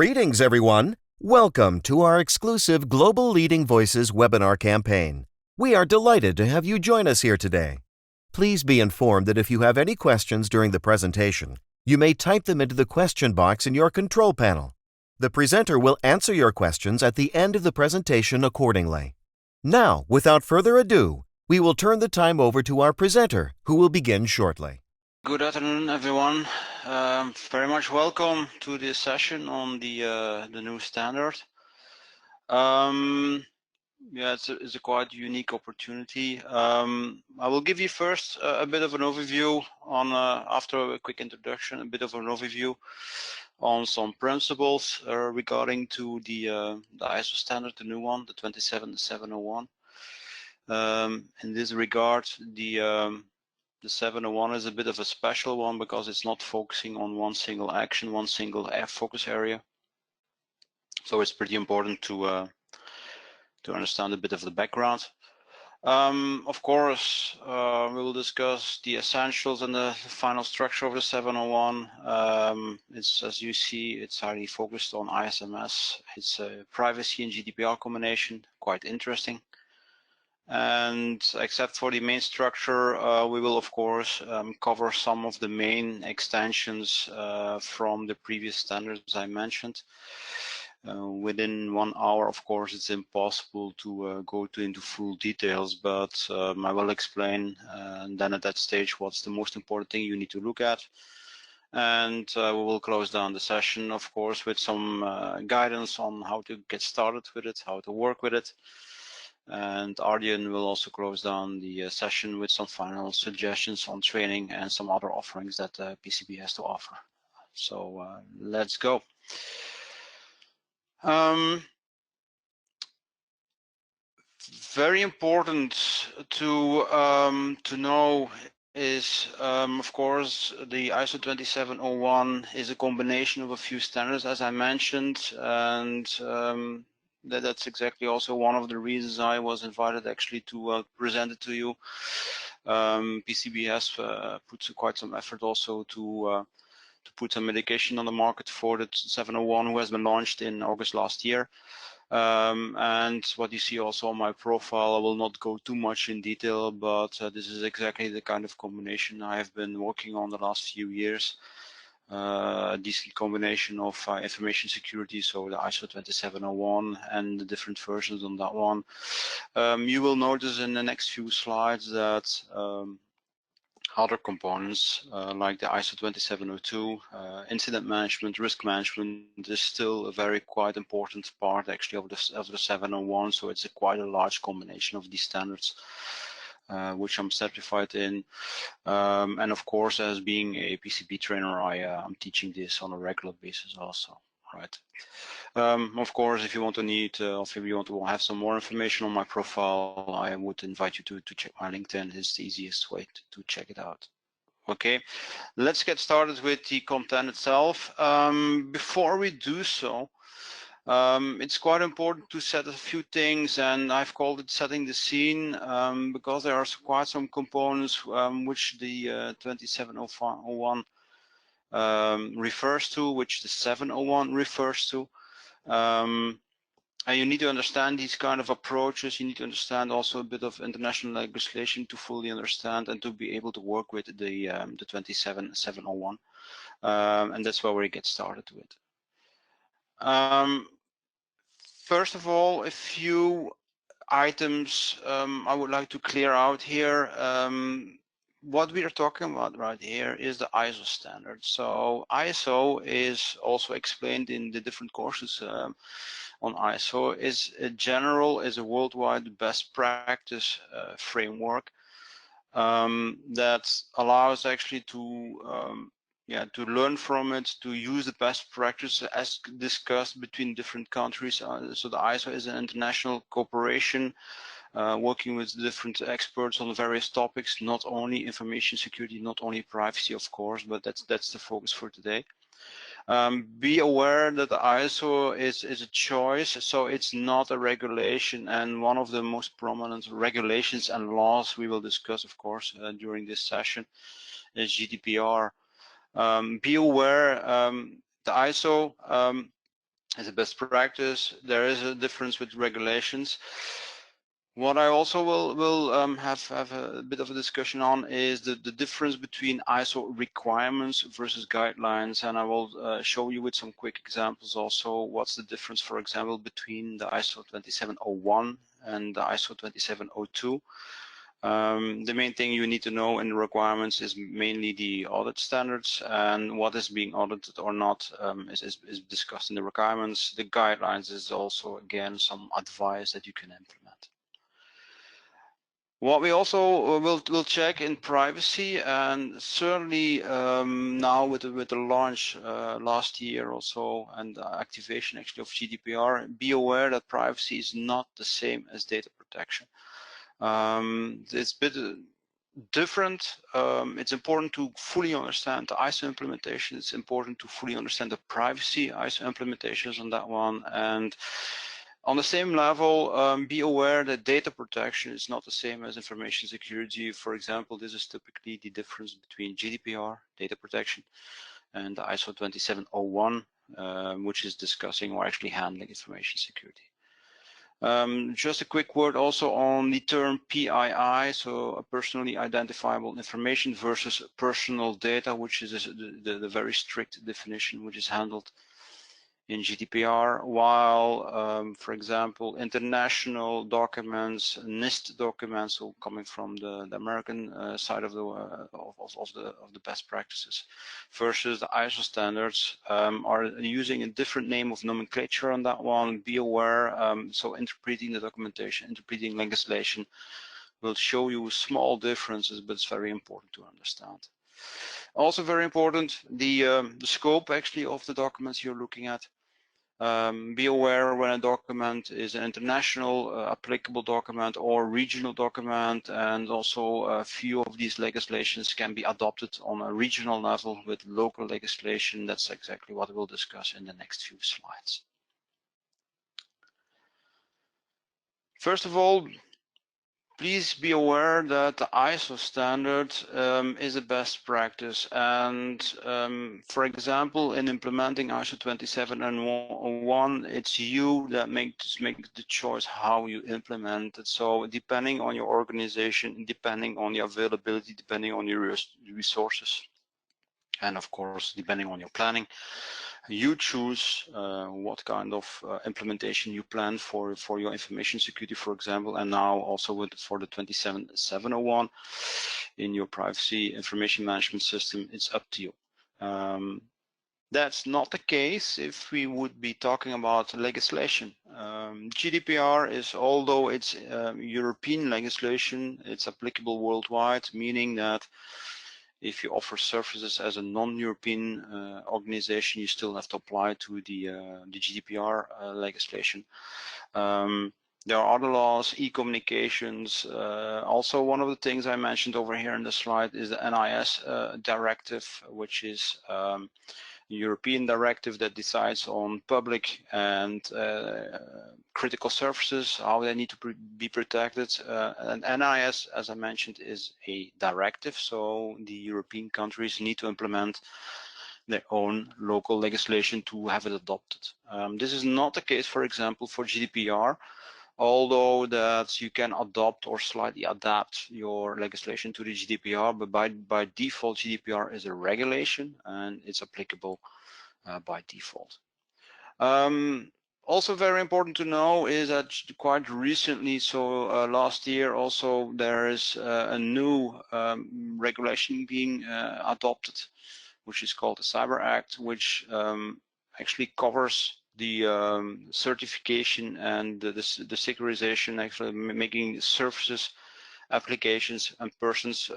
Greetings, everyone. Welcome to our exclusive Global Leading Voices webinar campaign. We are delighted to have you join us here today. Please be informed that if you have any questions during the presentation, you may type them into the question box in your control panel. The presenter will answer your questions at the end of the presentation accordingly. Now, without further ado, we will turn the time over to our presenter, who will begin shortly. Good afternoon, everyone. Very much welcome to this session on the new standard. Yeah, it's a quite unique opportunity. I will give you first a bit of an overview on, after a quick introduction, a bit of an overview on some principles regarding to the ISO standard, the new one, the 27701. In this regard, the 701 is a bit of a special one because it's not focusing on one single action, one single focus area. So it's pretty important to understand a bit of the background. Of course, we will discuss the essentials and the final structure of the 701. It's, as you see, it's highly focused on ISMS. It's a privacy and GDPR combination, quite interesting. And except for the main structure, we will of course cover some of the main extensions from the previous standards I mentioned. Within 1 hour, of course, it's impossible to go into full details, but I will explain and then at that stage what's the most important thing you need to look at. And we will close down the session, of course, with some guidance on how to get started with it, how to work with it. And Arjen will also close down the session with some final suggestions on training and some other offerings that PCB has to offer. So let's go. Very important to know is, of course, the ISO 27701 is a combination of a few standards, as I mentioned, and that's exactly also one of the reasons I was invited actually to present it to you. PCB has put quite some effort also to put some medication on the market for the 701, who has been launched in August last year. And what you see also on my profile, I will not go too much in detail, but this is exactly the kind of combination I have been working on the last few years. A decent combination of information security, so the ISO 27701 and the different versions on that one. You will notice in the next few slides that other components like the ISO 27702, incident management, risk management is still a very quite important part actually of the 701. So it's quite a large combination of these standards, which I'm certified in. And of course, as being a PCB trainer, I'm teaching this on a regular basis also, right? Of course, if you want to if you want to have some more information on my profile, I would invite you to check my LinkedIn. It's the easiest way to check it out. Okay, let's get started with the content itself. Before we do so, it's quite important to set a few things, and I've called it setting the scene, because there are quite some components which the 27701 refers to, which the 701 refers to. And you need to understand these kind of approaches. You need to understand also a bit of international legislation to fully understand and to be able to work with the 27701. And that's where we get started with. First of all, a few items I would like to clear out here. What we are talking about right here is the ISO standard. So ISO is also explained in the different courses on ISO, is a worldwide best practice framework that allows actually to learn from it, to use the best practice as discussed between different countries. So the ISO is an international cooperation working with different experts on various topics, not only information security, not only privacy, of course, but that's the focus for today. Be aware that the ISO is a choice, so it's not a regulation, and one of the most prominent regulations and laws we will discuss, of course, during this session is GDPR. Be aware, the ISO as a best practice. There is a difference with regulations. What I also will have a bit of a discussion on is the difference between ISO requirements versus guidelines, and I will show you with some quick examples also what's the difference, for example, between the ISO 27001 and the ISO 27002. The main thing you need to know in the requirements is mainly the audit standards, and what is being audited or not is discussed in the requirements. The guidelines is also, again, some advice that you can implement. What we also will check in privacy, and certainly now with the launch last year also, and activation actually of GDPR, be aware that privacy is not the same as data protection. It's a bit different. It's important to fully understand the ISO implementation. It's important to fully understand the privacy ISO implementations on that one. And on the same level, be aware that data protection is not the same as information security. For example, this is typically the difference between GDPR, data protection, and the ISO 27001, which is discussing or actually handling information security. Just a quick word also on the term PII, so a personally identifiable information versus personal data, which is the very strict definition which is handled in GDPR, while, for example, international documents, NIST documents, so coming from the American side of the best practices, versus the ISO standards, are using a different name of nomenclature on that one. Be aware. So interpreting the documentation, interpreting legislation will show you small differences, but it's very important to understand. Also very important, the scope actually of the documents you're looking at. Be aware when a document is an international applicable document or regional document, and also a few of these legislations can be adopted on a regional level with local legislation. That's exactly what we'll discuss in the next few slides. First of all, please be aware that the ISO standard is a best practice, and for example, in implementing ISO 27001, it's you that makes the choice how you implement it. So depending on your organization, depending on the availability, depending on your resources, and of course, depending on your planning, you choose what kind of implementation you plan for your information security, for example, and now also for the 27701 in your privacy information management system. It's up to you. That's not the case if we would be talking about legislation. GDPR is, although it's European legislation, it's applicable worldwide, meaning that if you offer services as a non-European organization, you still have to apply to the GDPR legislation. There are other laws, e-communications. Also, one of the things I mentioned over here in the slide is the NIS directive, which is European directive that decides on public and critical services, how they need to be protected. And NIS, as I mentioned, is a directive, so the European countries need to implement their own local legislation to have it adopted. This is not the case, for example, for GDPR, although that you can adopt or slightly adapt your legislation to the GDPR, but by default, GDPR is a regulation and it's applicable by default. Also very important to know is that quite recently, so last year also, there is a new regulation being adopted, which is called the Cyber Act, which actually covers the certification and the securitization, actually making services, applications and persons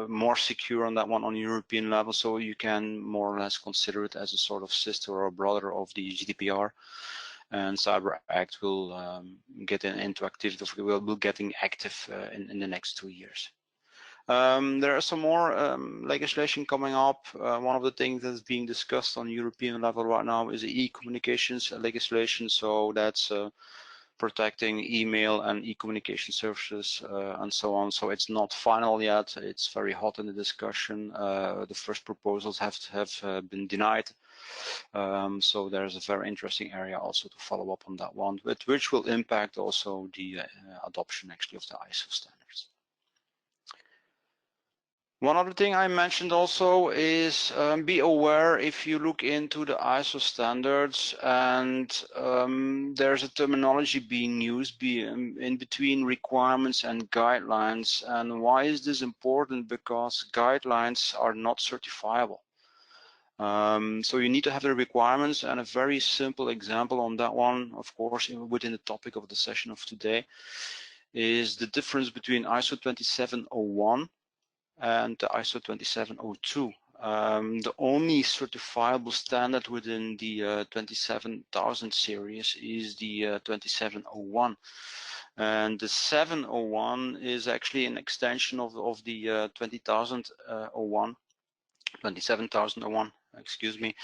more secure on that one on European level, so you can more or less consider it as a sort of sister or brother of the GDPR. And Cyber Act will get into activity, will getting active in the next 2 years. There are some more legislation coming up. One of the things that's being discussed on European level right now is the e-communications legislation. So that's protecting email and e-communication services and so on. So it's not final yet. It's very hot in the discussion. The first proposals have been denied. So there's a very interesting area also to follow up on that one, but which will impact also the adoption actually of the ISO standards. One other thing I mentioned also is be aware if you look into the ISO standards and there's a terminology being used in between requirements and guidelines. And why is this important? Because guidelines are not certifiable. So you need to have the requirements, and a very simple example on that one, of course, within the topic of the session of today, is the difference between ISO 27001 and the ISO 27002. The only certifiable standard within the 27000 series is the 27001. And the 701 is actually an extension of the 20001, 27001, excuse me.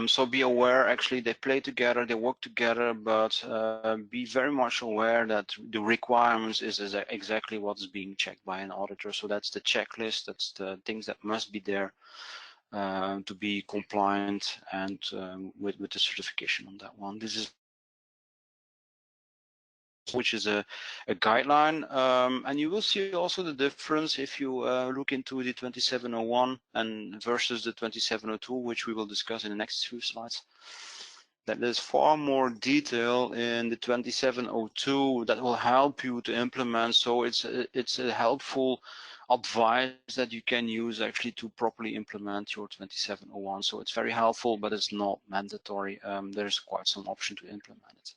So be aware, actually they play together, they work together, but be very much aware that the requirements is exactly what's being checked by an auditor. So that's the checklist, that's the things that must be there to be compliant and with the certification on that one. This is which is a guideline, and you will see also the difference if you look into the 2701 and versus the 2702, which we will discuss in the next few slides. That there's far more detail in the 2702 that will help you to implement. So it's a helpful advice that you can use actually to properly implement your 2701. So it's very helpful, but it's not mandatory. There's quite some option to implement it.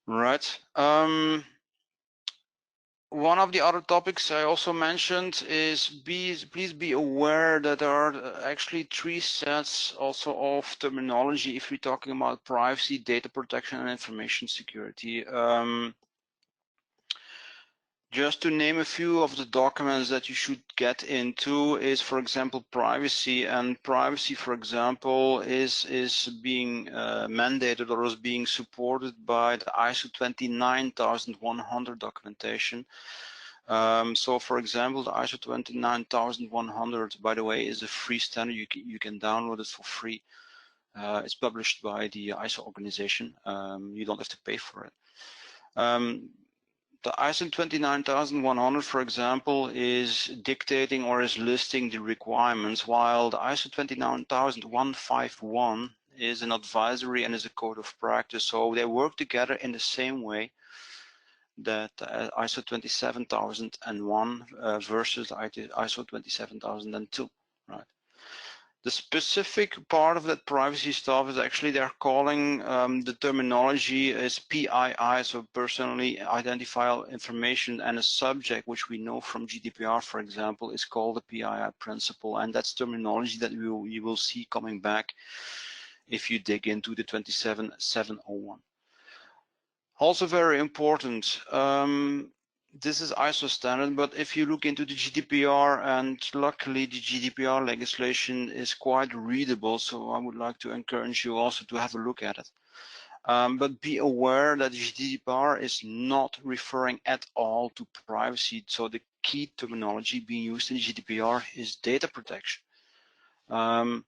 Right. One of the other topics I also mentioned is please be aware that there are actually 3 sets also of terminology if we're talking about privacy, data protection, and information security. Just to name a few of the documents that you should get into is, for example, privacy. And privacy, for example, is being mandated or is being supported by the ISO 29100 documentation. So, for example, the ISO 29100, by the way, is a free standard. You can download it for free. It's published by the ISO organization. You don't have to pay for it. The ISO 29100, for example, is dictating or is listing the requirements, while the ISO 29151 is an advisory and is a code of practice. So they work together in the same way that ISO 27001 versus ISO 27002, right? The specific part of that privacy stuff is actually they're calling the terminology is PII, so personally identifiable information, and a subject, which we know from GDPR, for example, is called the PII principle, and that's terminology that you will see coming back if you dig into the 27701. Also very important, this is ISO standard, but if you look into the GDPR, and luckily the GDPR legislation is quite readable, so I would like to encourage you also to have a look at it. But be aware that the GDPR is not referring at all to privacy. So the key terminology being used in GDPR is data protection. To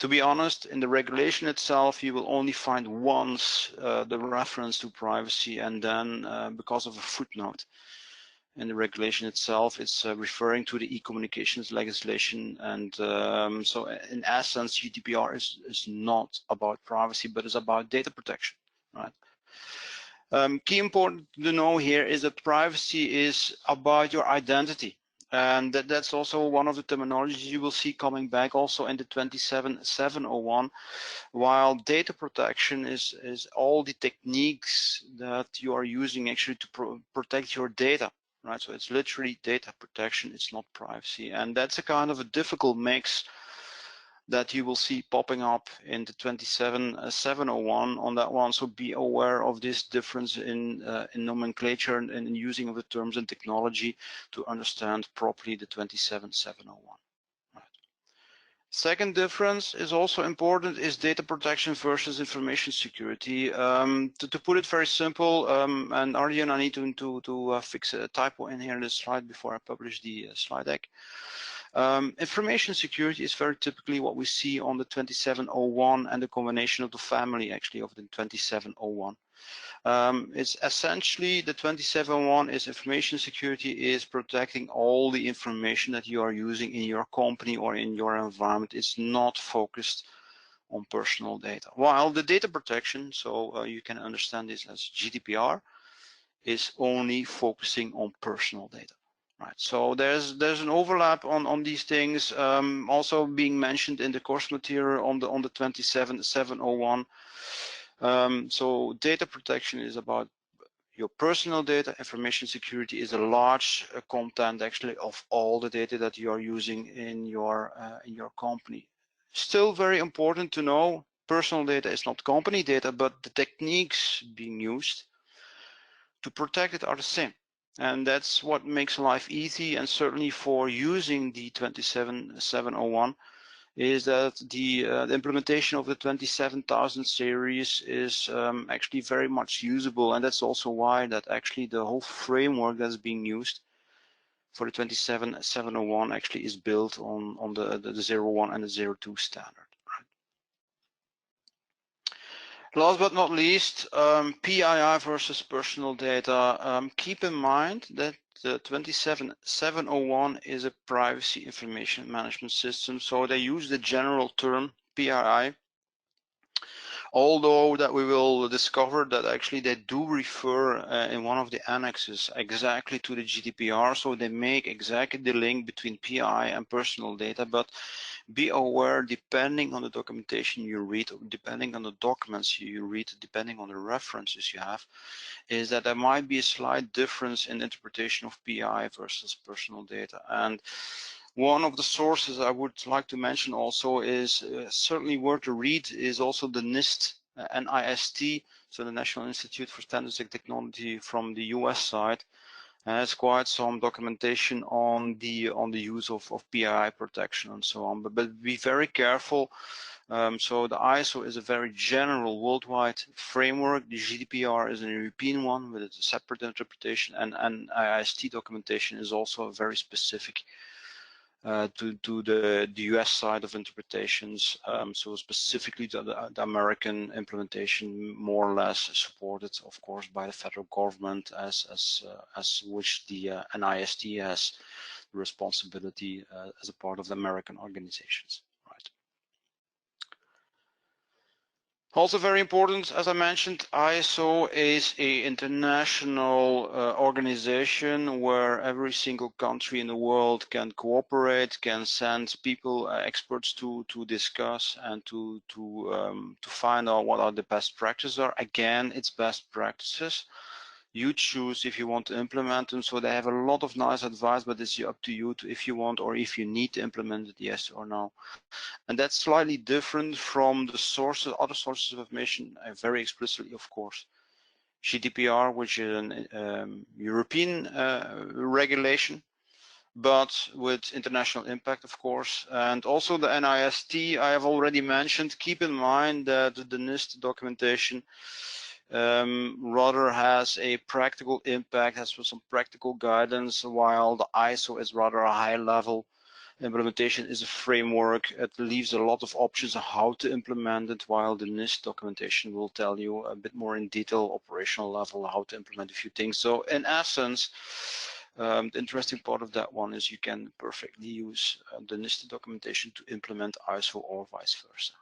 be honest, in the regulation itself, you will only find once the reference to privacy, and then because of a footnote in the regulation itself, it's referring to the e-communications legislation. And so in essence, GDPR is not about privacy, but it's about data protection, right? Key important to know here is that privacy is about your identity. And that's also one of the terminologies you will see coming back also in the 27701, while data protection is all the techniques that you are using actually to protect your data, right? So it's literally data protection, it's not privacy. And that's a kind of a difficult mix that you will see popping up in the 27701 on that one. So be aware of this difference in nomenclature and in using of the terms and technology to understand properly the 27701. Right. Second difference is also important, is data protection versus information security. To put it very simple, and Arjen, I need to fix a typo in here in this slide before I publish the slide deck. Information security is very typically what we see on the 2701 and the combination of the family actually of the 2701. It's essentially the 2701 is information security is protecting all the information that you are using in your company or in your environment. It's not focused on personal data. While the data protection, so you can understand this as GDPR, is only focusing on personal data. Right, so there's an overlap on these things, also being mentioned in the course material on the 27701. So data protection is about your personal data. Information security is a large content actually of all the data that you are using in your company. Still very important to know, personal data is not company data, but the techniques being used to protect it are the same. And that's what makes life easy, and certainly for using the 27701 is that the implementation of the 27,000 series is actually very much usable, and that's also why that actually the whole framework that's being used for the 27701 actually is built on the 01 and the 02 standard. Last but not least, PII versus personal data. Keep in mind that the 27701 is a privacy information management system, so they use the general term PII, although that we will discover that actually they do refer in one of the annexes exactly to the GDPR, so they make exactly the link between PII and personal data. But be aware, depending on the documentation you read, depending on the documents you read, depending on the references you have, is that there might be a slight difference in interpretation of PII versus personal data. And one of the sources I would like to mention also is certainly worth to read is also the NIST, NIST, so the National Institute for Standards and Technology from the US side, has quite some documentation on the use of PII protection and so on. But be very careful. So the ISO is a very general worldwide framework. The GDPR is a European one with a separate interpretation, and NIST documentation is also a very specific to the US side of interpretations. So specifically the American implementation, more or less supported, of course, by the federal government, as which the NIST has the responsibility as a part of the American organizations. Right. Also very important, as I mentioned, ISO is an international organization where every single country in the world can cooperate, can send people, experts to discuss and to find out what are the best practices are. Again, it's best practices. You choose if you want to implement them. So they have a lot of nice advice, but it's up to you if you want or if you need to implement it, yes or no. And that's slightly different from the sources, other sources of information, very explicitly, of course. GDPR, which is an European regulation, but with international impact, of course. And also the NIST, I have already mentioned. Keep in mind that the NIST documentation rather has a practical impact, has some practical guidance, while the ISO is rather a high level. Implementation is a framework. It leaves a lot of options on how to implement it, while the NIST documentation will tell you a bit more in detail, operational level, how to implement a few things. So in essence, the interesting part of that one is you can perfectly use the NIST documentation to implement ISO or vice versa.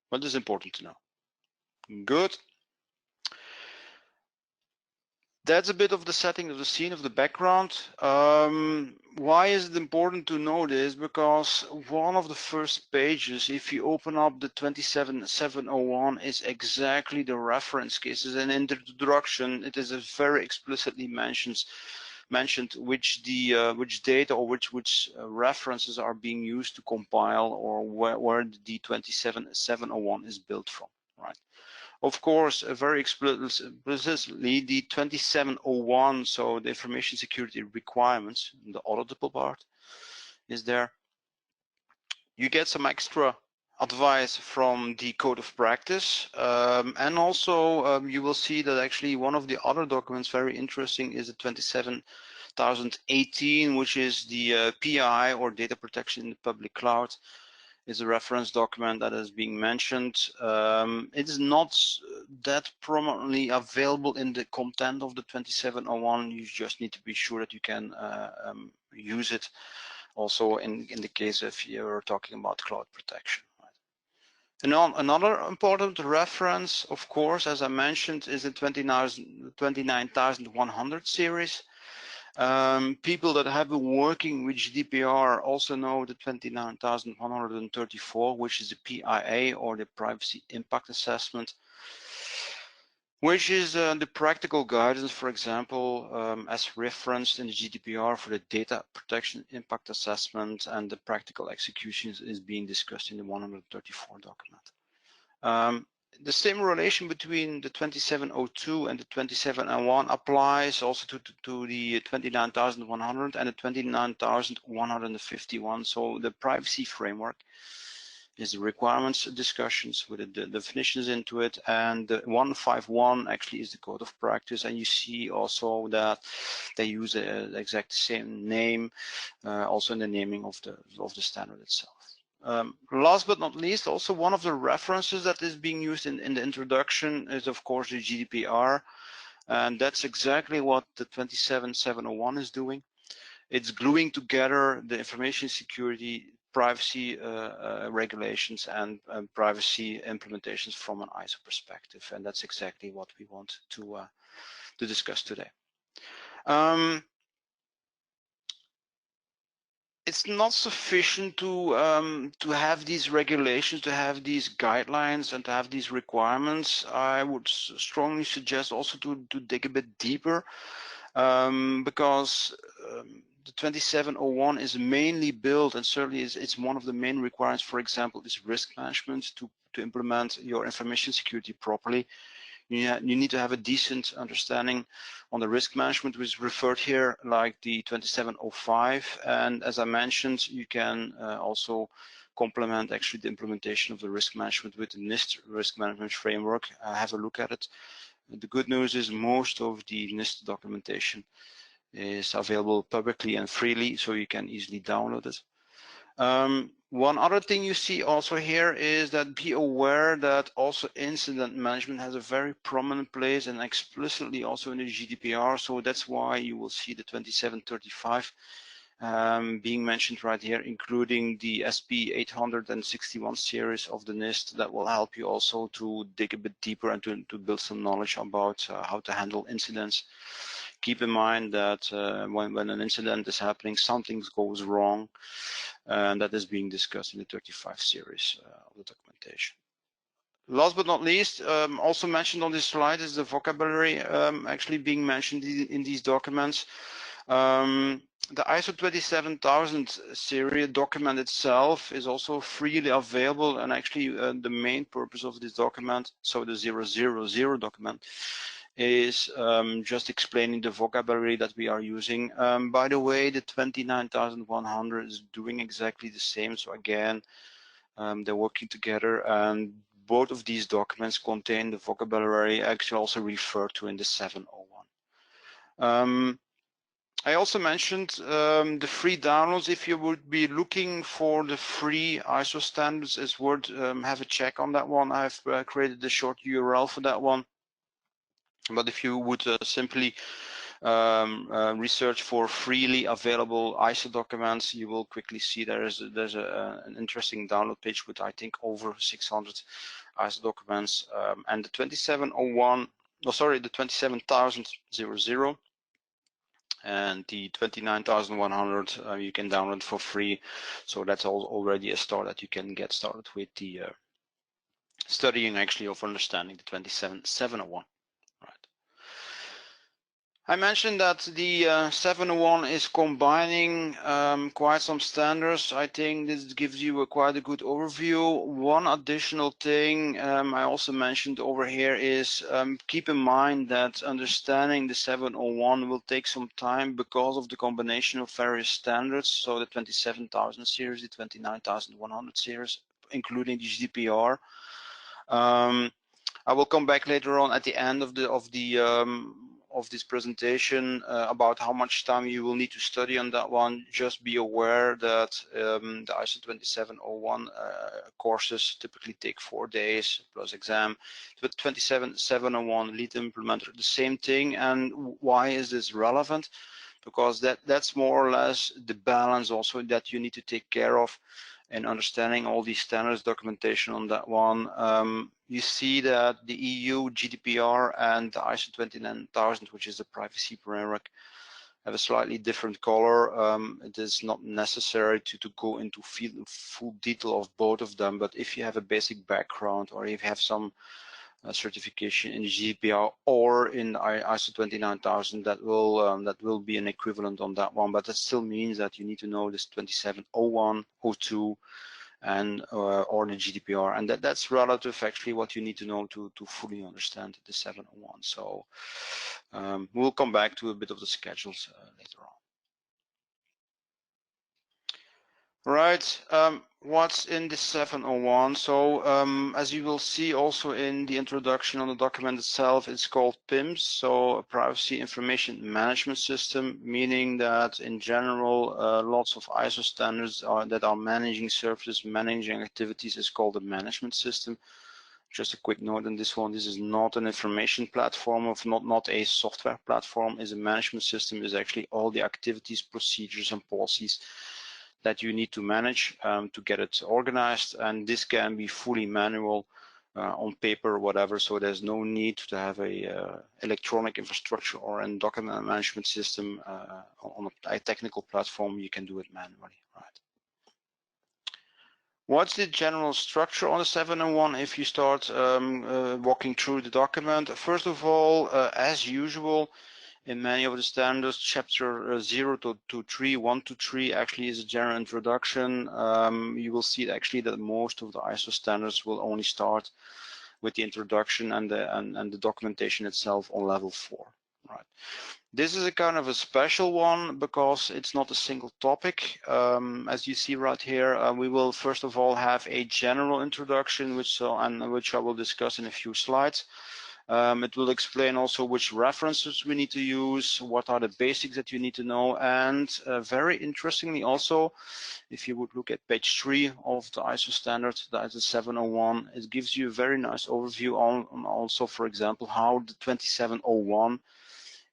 What is important to know? Good. That's a bit of the setting of the scene, of the background. Why is it important to know this? Because one of the first pages, if you open up the 27701, is exactly the reference cases. An introduction, it is a very explicitly mentioned which data or which references are being used to compile, or where the 27701 is built from, right? Of course, very explicitly, the 2701, so the information security requirements, the auditable part is there. You get some extra advice from the code of practice, and also you will see that actually one of the other documents, very interesting, is the 2018, which is the PI, or Data Protection in the Public Cloud, is a reference document that is being mentioned. It is not that prominently available in the content of the 2701. You just need to be sure that you can use it also in the case if you're talking about cloud protection. And another important reference, of course, as I mentioned, is the 29100 series. People that have been working with GDPR also know the 29134, which is the PIA, or the Privacy Impact Assessment, which is the practical guidance, for example, as referenced in the GDPR for the Data Protection Impact Assessment, and the practical execution is being discussed in the 134 document. The same relation between the 2702 and the 2701 applies also to the 29100 and the 29151. So the privacy framework is the requirements discussions with the definitions into it, and the 151 actually is the code of practice, and you see also that they use the exact same name also in the naming of the standard itself. Last but not least, also one of the references that is being used in the introduction is of course the GDPR, and that's exactly what the 27701 is doing. It's gluing together the information security, privacy regulations, and privacy implementations from an ISO perspective, and that's exactly what we want to discuss today. It's not sufficient to have these regulations, to have these guidelines, and to have these requirements. I would strongly suggest also to dig a bit deeper, because the 2701 is mainly built, and certainly it's one of the main requirements, for example, is risk management. To implement your information security properly, you need to have a decent understanding on the risk management, which is referred here like the 2705. And as I mentioned, you can also complement actually the implementation of the risk management with the NIST risk management framework. Have a look at it. The good news is most of the NIST documentation is available publicly and freely, so you can easily download it. One other thing you see also here is that be aware that also incident management has a very prominent place, and explicitly also in the GDPR. So that's why you will see the 2735 being mentioned right here, including the SP 861 series of the NIST, that will help you also to dig a bit deeper and to build some knowledge about how to handle incidents. Keep in mind that when an incident is happening, something goes wrong, and that is being discussed in the 35 series of the documentation. Last but not least, also mentioned on this slide is the vocabulary actually being mentioned in these documents. The ISO 27000 series document itself is also freely available, and actually the main purpose of this document, so the 000 document, is just explaining the vocabulary that we are using. By the way, the 29100 is doing exactly the same. So again, they're working together, and both of these documents contain the vocabulary actually also referred to in the 701. I also mentioned the free downloads. If you would be looking for the free ISO standards, it's worth have a check on that one. I've created a short URL for that one. But if you would simply research for freely available ISO documents, you will quickly see there's an interesting download page with I think over 600 ISO documents, and the 2701, no sorry, the 27000 and the 29100 you can download for free. So that's already a start that you can get started with the studying actually of understanding the 27701. I mentioned that the 701 is combining quite some standards. I think this gives you quite a good overview. One additional thing I also mentioned over here is keep in mind that understanding the 701 will take some time because of the combination of various standards. So the 27000 series, the 29100 series, including the GDPR. I will come back later on at the end of the of this presentation about how much time you will need to study on that one. Just be aware that the ISO 27701 courses typically take 4 days plus exam. But 27701 lead implementer, the same thing. And why is this relevant? Because that's more or less the balance also that you need to take care of in understanding all these standards documentation on that one. You see that the EU GDPR and the ISO 29000, which is the privacy framework, have a slightly different color. It is not necessary to go into full detail of both of them, but if you have a basic background or if you have some certification in the GDPR or in ISO 29000, that will be an equivalent on that one. But that still means that you need to know this 2701, 02, and or the GDPR, and that's relative actually what you need to know to fully understand the 701. So we'll come back to a bit of the schedules later on. Right, what's in the 701? So as you will see also in the introduction on the document itself, it's called PIMS, so a Privacy Information Management System, meaning that in general lots of ISO standards that are managing services, managing activities is called a management system. Just a quick note on this one, this is not an information platform, not a software platform, is a management system, is actually all the activities, procedures and policies that you need to manage to get it organized, and this can be fully manual on paper or whatever, so there's no need to have a electronic infrastructure or a document management system on a technical platform. You can do it manually, right? What's the general structure on the 701 if you start walking through the document? First of all, as usual, in many of the standards, chapter 0 to 3, 1 to 3 actually is a general introduction. You will see actually that most of the ISO standards will only start with the introduction and the documentation itself on level 4. Right. This is a kind of a special one because it's not a single topic. As you see right here, we will first of all have a general introduction, which I will discuss in a few slides. It will explain also which references we need to use, what are the basics that you need to know, and very interestingly also, if you would look at page 3 of the ISO standard, the ISO 701, it gives you a very nice overview on also, for example, how the 2701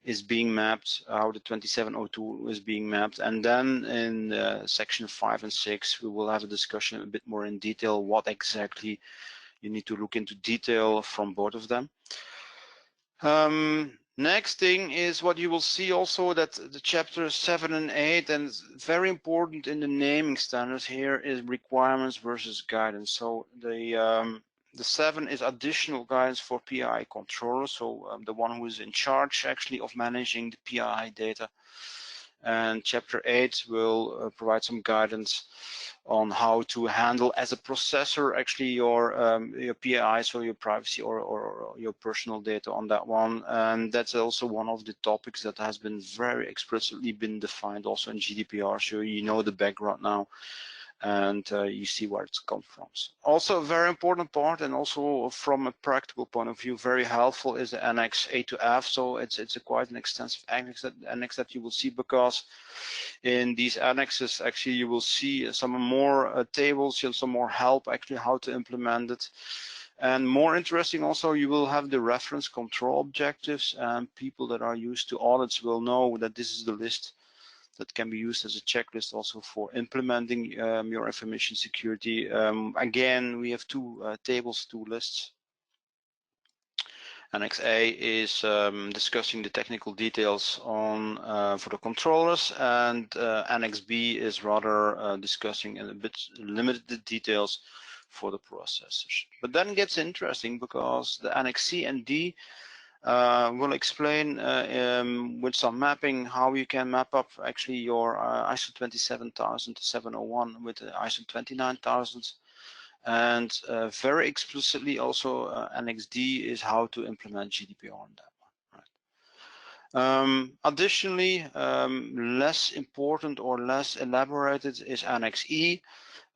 is being mapped, how the 2702 is being mapped, and then in section 5 and 6 we will have a discussion a bit more in detail what exactly you need to look into detail from both of them. Next thing is what you will see also, that the chapters 7 and 8, and very important in the naming standards here, is requirements versus guidance. So the 7 is additional guidance for PII controllers, so the one who is in charge actually of managing the PII data. And chapter 8 will provide some guidance on how to handle as a processor actually your PII, so your privacy or your personal data on that one. And that's also one of the topics that has been very explicitly been defined also in GDPR, so you know the background now and you see where it's come from. Also a very important part, and also from a practical point of view very helpful, is the Annex A to F. So it's quite an extensive annex that you will see, because in these annexes actually you will see some more tables and some more help actually how to implement it. And more interesting also, you will have the reference control objectives, and people that are used to audits will know that this is the list that can be used as a checklist also for implementing your information security. Again, we have two tables, two lists. Annex A is discussing the technical details on for the controllers, and Annex B is rather discussing in a bit limited details for the processors. But then it gets interesting, because the Annex C and D will explain with some mapping how you can map up actually your ISO 27000 to 701 with the ISO 29000. And very explicitly also Annex D is how to implement GDPR on that one. Additionally, less important or less elaborated is Annex E.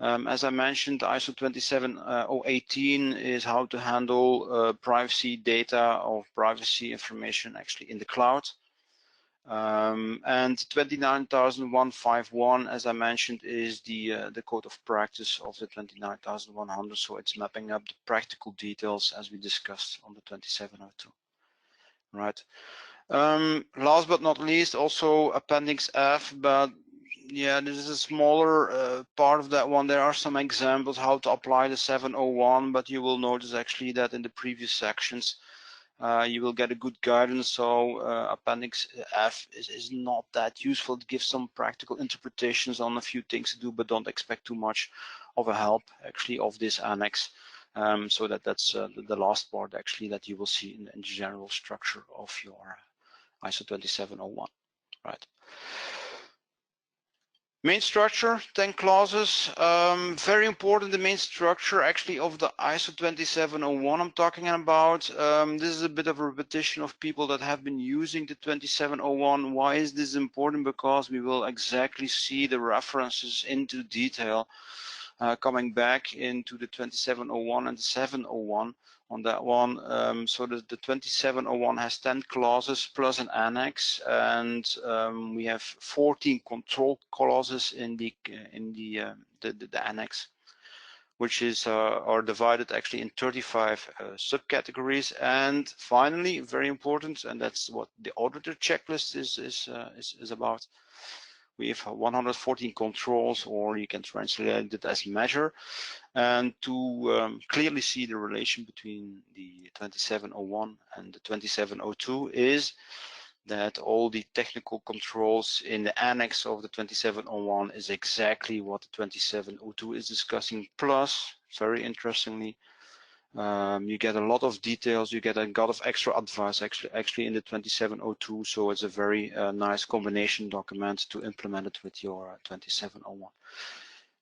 As I mentioned, ISO 27018 is how to handle privacy data or privacy information actually in the cloud. And 29151, as I mentioned, is the code of practice of the 29100. So it's mapping up the practical details as we discussed on the 2702. Right. Last but not least, also Appendix F, but yeah, this is a smaller part of that one. There are some examples how to apply the 701, but you will notice actually that in the previous sections you will get a good guidance. So Appendix F is not that useful. It gives some practical interpretations on a few things to do, but don't expect too much of a help actually of this annex. So that's the last part actually that you will see in the general structure of your ISO 2701, right? Main structure, 10 clauses. Very important, the main structure actually of the ISO 2701 I'm talking about. This is a bit of a repetition of people that have been using the 2701. Why is this important? Because we will exactly see the references into detail coming back into the 2701 and the 701 on that one. So the 2701 has 10 clauses plus an annex, and we have 14 control clauses in the annex, which is are divided actually in 35 subcategories. And finally, very important, and that's what the auditor checklist is about. We have 114 controls, or you can translate it as measure. And to clearly see the relation between the 2701 and the 2702 is that all the technical controls in the annex of the 2701 is exactly what the 2702 is discussing. Plus, very interestingly, you get a lot of details, you get a lot of extra advice actually in the 2702, so it's a very nice combination document to implement it with your 2701.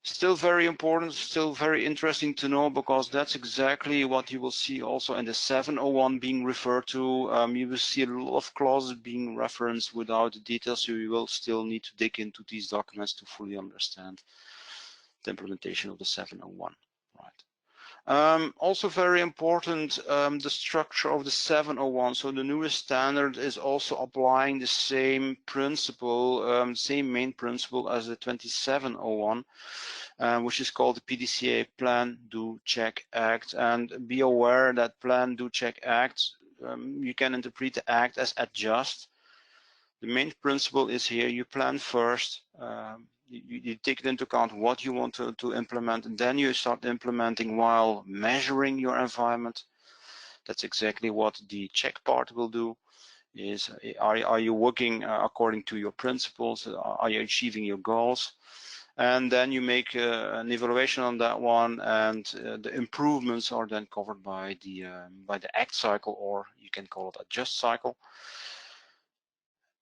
Still very important, still very interesting to know, because that's exactly what you will see also in the 701 being referred to. You will see a lot of clauses being referenced without the details, so you will still need to dig into these documents to fully understand the implementation of the 701. Right. Also very important, the structure of the 701. So the newest standard is also applying the same principle, same main principle as the 2701, which is called the PDCA PlanDoCheckAct. And be aware that PlanDoCheckAct, you can interpret the act as adjust. The main principle is here, you plan first, you take it into account what you want to implement, and then you start implementing while measuring your environment. That's exactly what the check part will do. Is are you working according to your principles? Are you achieving your goals? And then you make an evaluation on that one, and the improvements are then covered by the act cycle, or you can call it adjust cycle.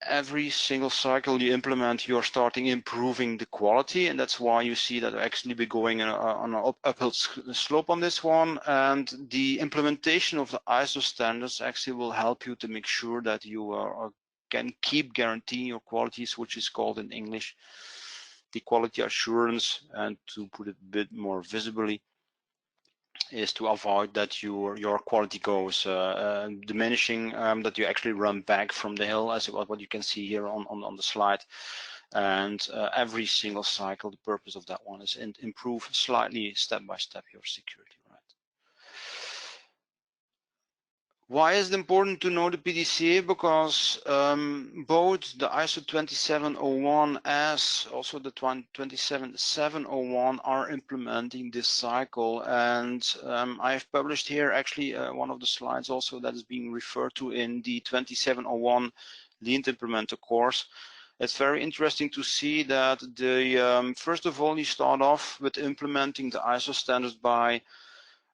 Every single cycle you implement, you're starting improving the quality, and that's why you see that actually be going on an uphill slope on this one. And the implementation of the ISO standards actually will help you to make sure that you can keep guaranteeing your qualities, which is called in English the quality assurance. And to put it a bit more visibly, is to avoid that your quality goes diminishing, that you actually run back from the hill, as what you can see here on the slide. And every single cycle, the purpose of that one is to improve slightly, step by step, your security. Right? Why is it important to know the PDCA? Because both the ISO 27001 as also the 27701 are implementing this cycle. And I've published here actually one of the slides also that is being referred to in the 2701 Lean Implementer course. It's very interesting to see that the first of all, you start off with implementing the ISO standards by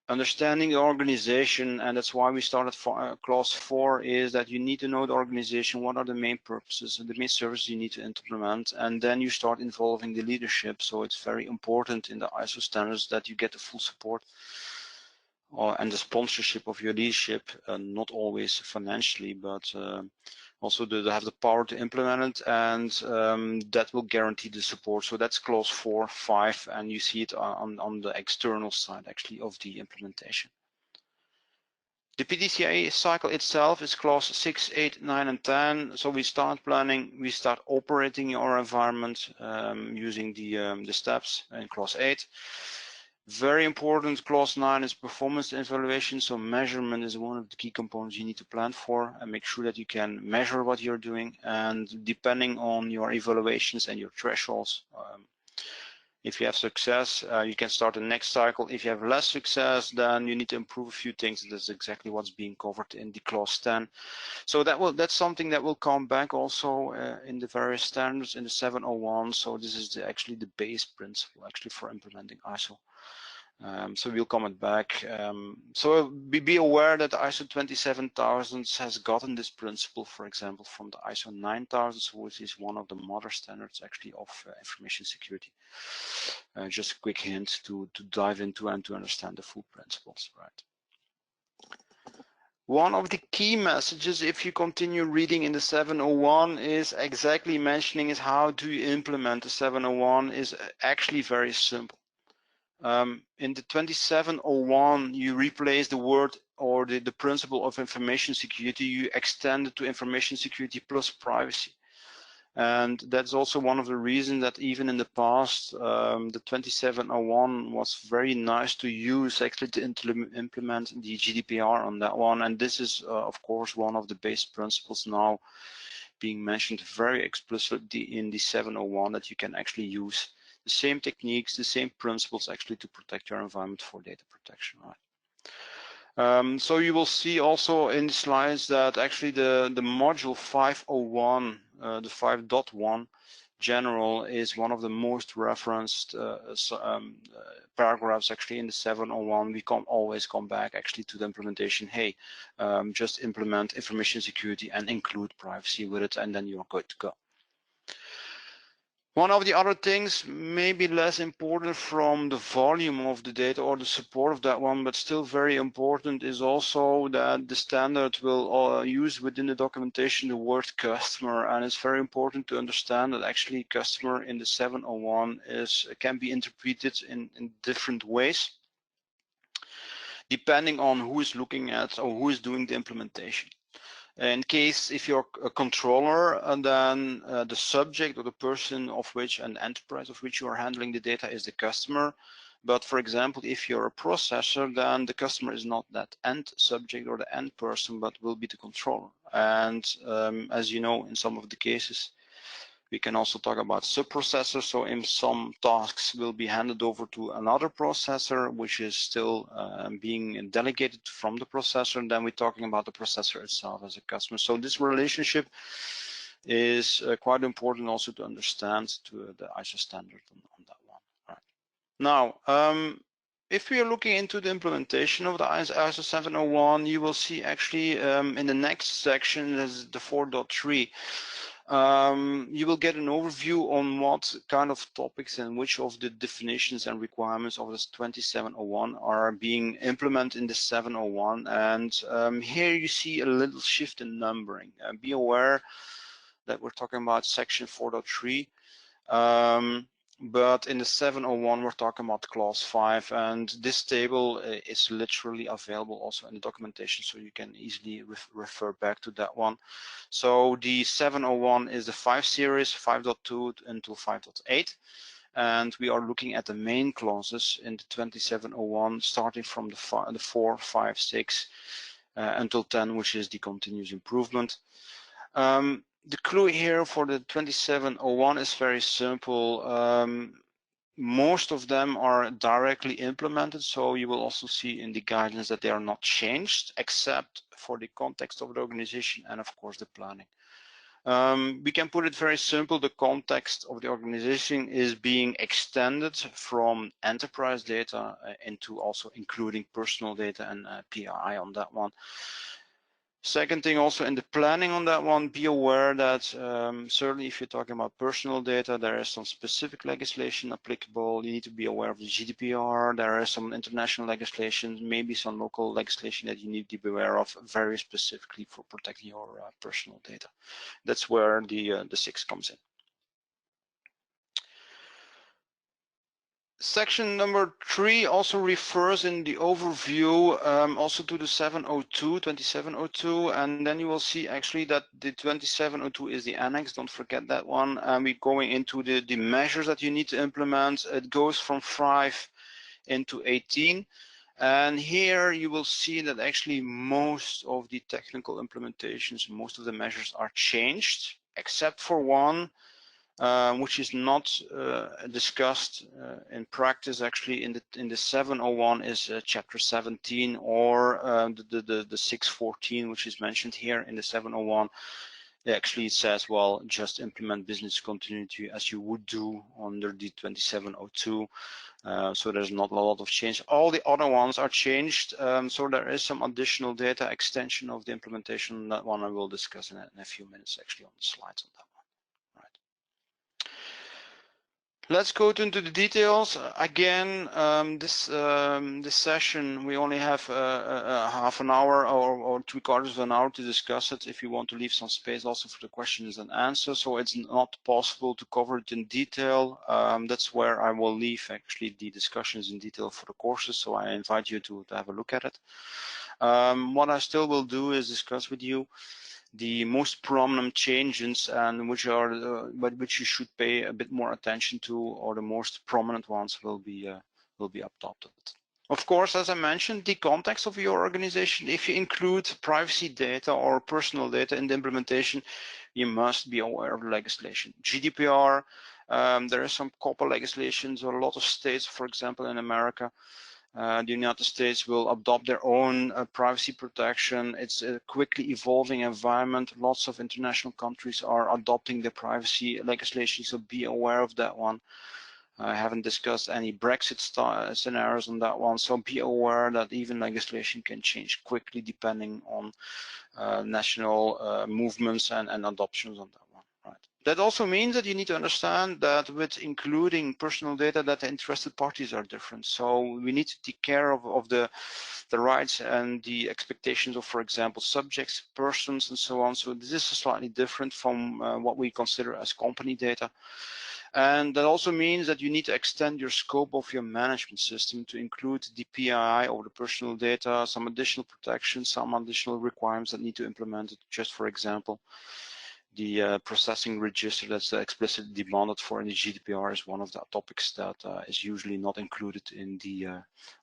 understanding the organization, and that's why we started for clause 4, is that you need to know the organization, what are the main purposes and the main services you need to implement, and then you start involving the leadership. So it's very important in the ISO standards that you get the full support and the sponsorship of your leadership, not always financially, but also they have the power to implement it, and that will guarantee the support. So that's clause 4, 5, and you see it on the external side actually of the implementation. The PDCA cycle itself is clause 6, 8, 9, and 10. So we start planning, we start operating our environment using the steps in clause 8. Very important, clause 9 is performance evaluation. So measurement is one of the key components you need to plan for and make sure that you can measure what you're doing. And depending on your evaluations and your thresholds, if you have success, you can start the next cycle. If you have less success, then you need to improve a few things. That's exactly what's being covered in the clause 10. So that's something that will come back also in the various standards in the 701. So this is actually the base principle actually for implementing ISO. So we'll comment back. So be aware that the ISO 27000 has gotten this principle, for example, from the ISO 9000, which is one of the mother standards actually of information security. Just a quick hint to dive into and to understand the full principles, right? One of the key messages, if you continue reading in the 701, is exactly mentioning is how do you implement the 701 is actually very simple. In the 2701, you replace the word or the principle of information security, you extend it to information security plus privacy. And that's also one of the reasons that even in the past, the 2701 was very nice to use actually to implement the GDPR on that one. And this is, of course, one of the base principles now being mentioned very explicitly in the 701 that you can actually use the same techniques, the same principles actually to protect your environment for data protection, right? So you will see also in the slides that actually the module 501, the 5.1 general is one of the most referenced paragraphs actually in the 701. We always come back actually to the implementation. Hey, just implement information security and include privacy with it, and then you're good to go. One of the other things, maybe less important from the volume of the data or the support of that one, but still very important, is also that the standard will use within the documentation the word customer, and it's very important to understand that actually customer in the 701 can be interpreted in different ways, depending on who is looking at or who is doing the implementation. In case if you're a controller, and then the subject or the person of which an enterprise of which you are handling the data is the customer. But for example, if you're a processor, then the customer is not that end subject or the end person, but will be the controller. And as you know, in some of the cases, we can also talk about subprocessors. So in some tasks will be handed over to another processor, which is still being delegated from the processor. And then we're talking about the processor itself as a customer. So this relationship is quite important also to understand to the ISO standard on that one. All right. Now, if we are looking into the implementation of the ISO 701, you will see actually in the next section, is the 4.3. You will get an overview on what kind of topics and which of the definitions and requirements of this 2701 are being implemented in the 701. And here you see a little shift in numbering. Be aware that we're talking about section 4.3. But in the 701, we're talking about clause 5, and this table is literally available also in the documentation, so you can easily refer back to that one. So the 701 is the 5 series, 5.2 until 5.8, and we are looking at the main clauses in the 2701, starting from the 4, 5, 6 until 10, which is the continuous improvement. The clue here for the 2701 is very simple. Most of them are directly implemented, so you will also see in the guidance that they are not changed, except for the context of the organization and of course the planning. We can put it very simple. The context of the organization is being extended from enterprise data into also including personal data and PII on that one. Second thing, also in the planning on that one, be aware that certainly if you're talking about personal data, there is some specific legislation applicable. You need to be aware of the GDPR. There is some international legislation, maybe some local legislation that you need to be aware of very specifically for protecting your personal data. That's where the 6 comes in. Section number 3 also refers in the overview also to the 2702, and then you will see actually that the 2702 is the annex, don't forget that one, and we're going into the measures that you need to implement. It goes from 5 into 18, and here you will see that actually most of the technical implementations, most of the measures are changed, except for one, which is not discussed in practice. Actually, in the 701 is chapter 17, or the 614, which is mentioned here in the 701. Actually, it says, well, just implement business continuity as you would do under the 2702. So there's not a lot of change. All the other ones are changed, so there is some additional data extension of the implementation. That one I will discuss in a few minutes, actually, on the slides on that one. Let's go into the details. Again, this session, we only have half an hour or 3/4 of an hour to discuss it. If you want to leave some space also for the questions and answers, so it's not possible to cover it in detail. That's where I will leave actually the discussions in detail for the courses, so I invite you to have a look at it. What I still will do is discuss with you the most prominent changes, and which you should pay a bit more attention to, or the most prominent ones will be adopted. Of course, as I mentioned, the context of your organization, if you include privacy data or personal data in the implementation, you must be aware of the legislation. GDPR, there are some couple legislations, or a lot of states, for example, in America, the United States will adopt their own privacy protection. It's a quickly evolving environment. Lots of international countries are adopting the privacy legislation, so be aware of that one. I haven't discussed any Brexit scenarios on that one, so be aware that even legislation can change quickly depending on national movements and adoptions on that one. Right. That also means that you need to understand that with including personal data, that the interested parties are different. So we need to take care of the rights and the expectations of, for example, subjects, persons, and so on. So this is slightly different from what we consider as company data. And that also means that you need to extend your scope of your management system to include the PII over the personal data, some additional protections, some additional requirements that need to implement it. Just for example, the processing register that's explicitly demanded for in the GDPR is one of the topics that is usually not included in the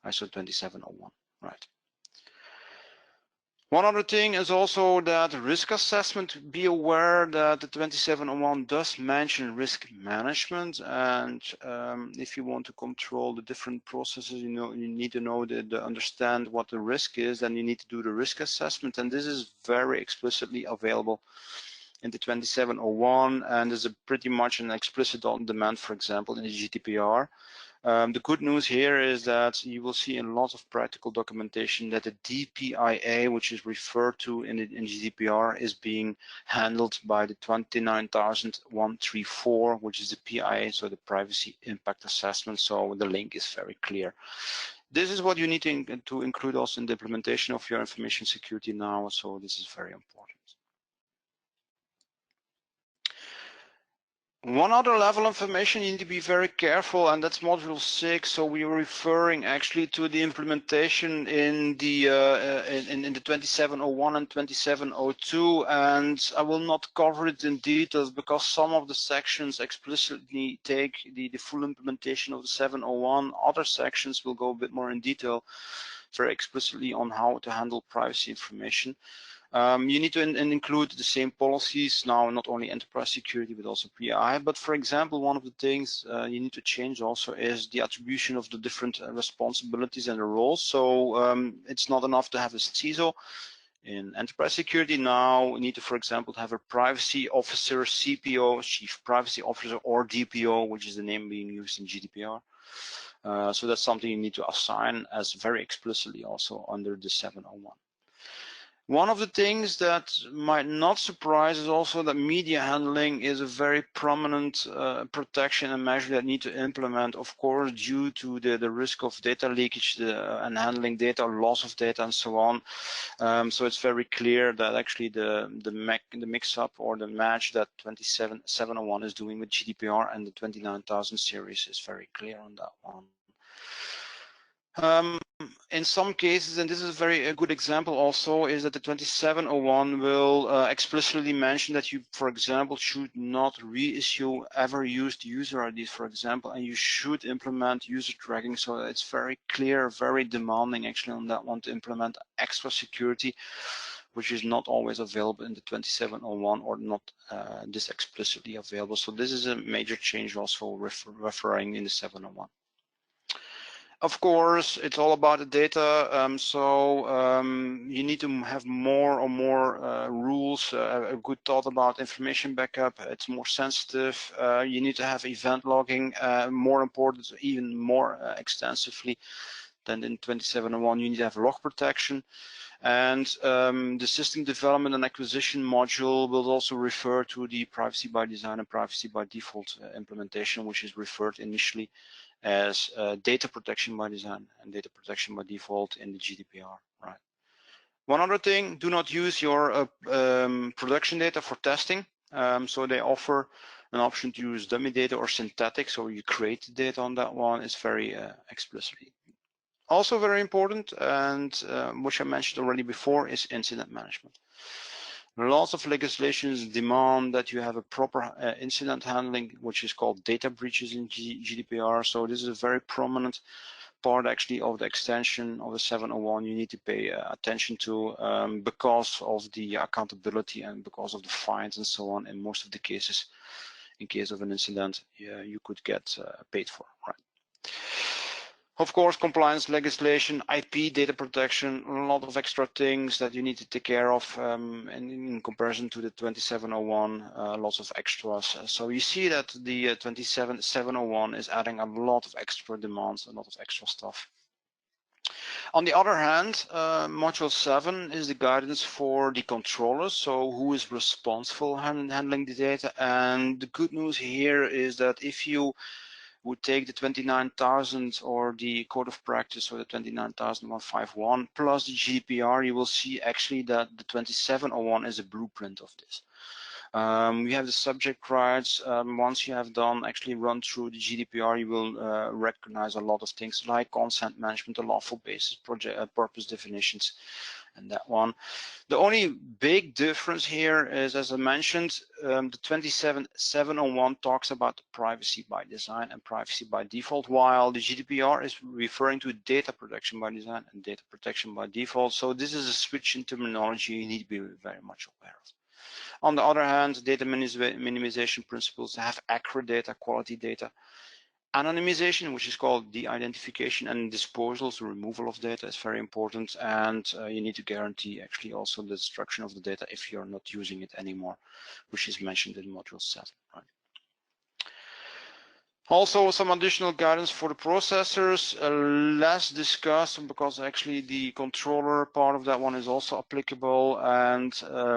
ISO 2701, right? One other thing is also that risk assessment, be aware that the 2701 does mention risk management, and if you want to control the different processes, you need to understand what the risk is, then you need to do the risk assessment, and this is very explicitly available in the 2701, and is pretty much an explicit on demand, for example, in the GDPR. The good news here is that you will see in lots of practical documentation that the DPIA, which is referred to in GDPR, is being handled by the 29134, which is the PIA, so the Privacy Impact Assessment. So the link is very clear. This is what you need to include also in the implementation of your information security now. So this is very important. One other level of information you need to be very careful, and that's module 6. So we are referring actually to the implementation in the 2701 and 2702, and I will not cover it in details because some of the sections explicitly take the full implementation of the 701. Other sections will go a bit more in detail, very explicitly on how to handle privacy information. You need to include the same policies now, not only enterprise security, but also PI. But for example, one of the things you need to change also is the attribution of the different responsibilities and the roles. So it's not enough to have a CISO. In enterprise security now, we need to, for example, have a privacy officer, CPO, chief privacy officer, or DPO, which is the name being used in GDPR. So that's something you need to assign as very explicitly also under the 701. One of the things that might not surprise is also that media handling is a very prominent protection and measure that need to implement, of course, due to the risk of data leakage and handling data, loss of data, and so on. So it's very clear that actually the mix-up or the match that 27701 is doing with GDPR and the 29000 series is very clear on that one. In some cases, and this is a good example also, is that the 27701 will explicitly mention that you, for example, should not reissue ever used user IDs, for example, and you should implement user tracking. So it's very clear, very demanding actually on that one to implement extra security, which is not always available in the 27701 or not this explicitly available. So this is a major change also referring in the 701. Of course, it's all about the data, you need to have more and more rules, a good thought about information backup. It's more sensitive. You need to have event logging, more important, even more extensively than in 27701. You need to have log protection. And the system development and acquisition module will also refer to the privacy by design and privacy by default implementation, which is referred initially as data protection by design and data protection by default in the GDPR, right? One other thing, do not use your production data for testing. So they offer an option to use dummy data or synthetic, so you create the data on that one. It's very explicitly. Also very important, and which I mentioned already before, is incident management. Lots of legislations demand that you have a proper incident handling, which is called data breaches in GDPR. So this is a very prominent part actually of the extension of the 701 you need to pay attention to because of the accountability and because of the fines and so on. In most of the cases, in case of an incident, you could get paid for, right? Of course, compliance legislation, IP, data protection, a lot of extra things that you need to take care of and in comparison to the 27701, lots of extras. So you see that the 27701 is adding a lot of extra demands, a lot of extra stuff. On the other hand, module 7 is the guidance for the controllers, so who is responsible handling the data. And the good news here is that if you would take the 29,000 or the code of practice or the 29,151 plus the GDPR, you will see actually that the 2701 is a blueprint of this. We have the subject rights. Once you have done actually run through the GDPR, you will recognize a lot of things like consent management, a lawful basis, project purpose definitions, and that one. The only big difference here is, as I mentioned, the 27701 talks about privacy by design and privacy by default, while the GDPR is referring to data protection by design and data protection by default. So this is a switch in terminology you need to be very much aware of. On the other hand, data minimization principles have accurate data, quality data. Anonymization, which is called de-identification, and disposal, so removal of data, is very important, and you need to guarantee actually also the destruction of the data if you're not using it anymore, which is mentioned in module 7. Right? Also, some additional guidance for the processors, less discussed because actually the controller part of that one is also applicable. And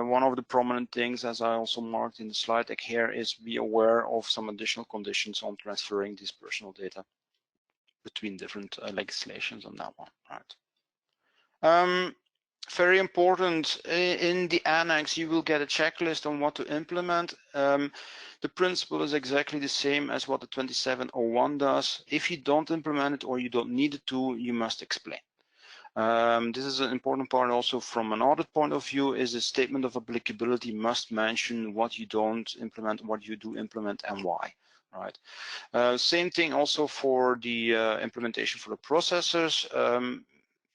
one of the prominent things, as I also marked in the slide deck here, is be aware of some additional conditions on transferring this personal data between different legislations on that one. Right. Very important, in the annex you will get a checklist on what to implement. The principle is exactly the same as what the 2701 does. If you don't implement it or you don't need it to, you must explain. This is an important part also from an audit point of view, is a statement of applicability must mention what you don't implement, what you do implement, and why. Right. Same thing also for the implementation for the processors.